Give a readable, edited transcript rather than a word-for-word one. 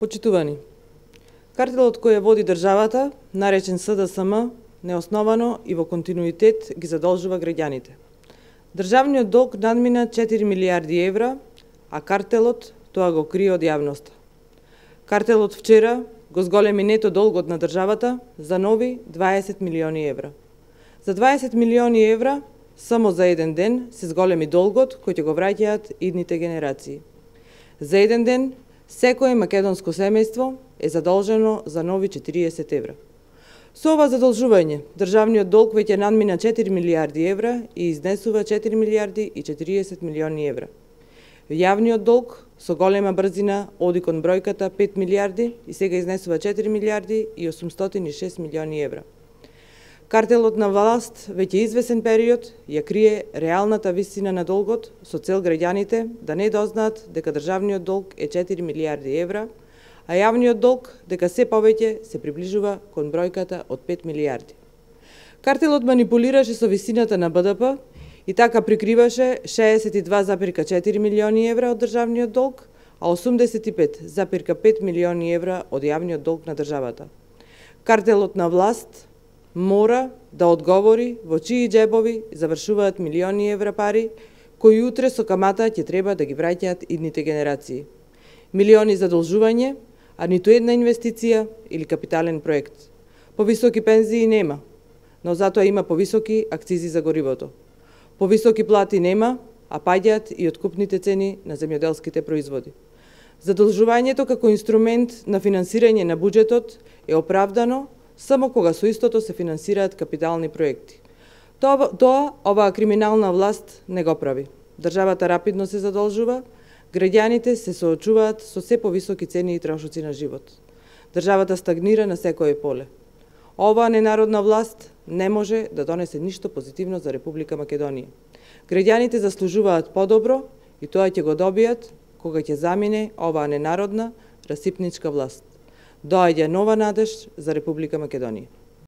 Почитувани, картелот кој ја води државата, наречен СДСМ, неосновано и во континуитет ги задолжува граѓаните. Државниот долг надмина 4 милиарди евра, а картелот тоа го крие од јавноста. Картелот вчера го зголеми нето долгот на државата за нови 20 милиони евра. За 20 милиони евра само за еден ден се зголеми долгот кој ќе го враќаат идните генерации. За еден ден секое македонско семејство е задолжено за нови 40 евра. Со ова задолжување, државниот долг веќе надмина 4 милиарди евра и изнесува 4 милиарди и 40 милиони евра. Јавниот долг со голема брзина оди кон бројката 5 милиарди и сега изнесува 4 милиарди и 806 милиони евра. Картелот на власт веќе извесен период ја крие реалната висина на долгот со цел граѓаните да не дознаат дека државниот долг е 4 милиарди евра, а јавниот долг дека се повеќе се приближува кон бројката од 5 милиарди. Картелот манипулираше со висината на БДП и така прикриваше 62,4 милиони евра од државниот долг, а 85,5 милиони евра од јавниот долг на државата. Картелот на власт мора да одговори во чии џебови завршуваат милиони евра пари, кои утре со камата ќе треба да ги враќаат идните генерации. Милиони задолжување, а ниту една инвестиција или капитален проект. Повисоки пензии нема, но затоа има повисоки акцизи за горивото. Повисоки плати нема, а паѓаат и откупните цени на земјоделските производи. Задолжувањето како инструмент на финансирање на буџетот е оправдано само кога со истото се финансираат капитални проекти. Тоа оваа криминална власт не го прави. Државата рапидно се задолжува, граѓаните се соочуваат со се повисоки цени и трошоци на живот. Државата стагнира на секое поле. Оваа ненародна власт не може да донесе ништо позитивно за Република Македонија. Граѓаните заслужуваат подобро и тоа ќе го добијат кога ќе замине оваа ненародна расипничка власт. Доаѓа нова надеж за Република Македонија.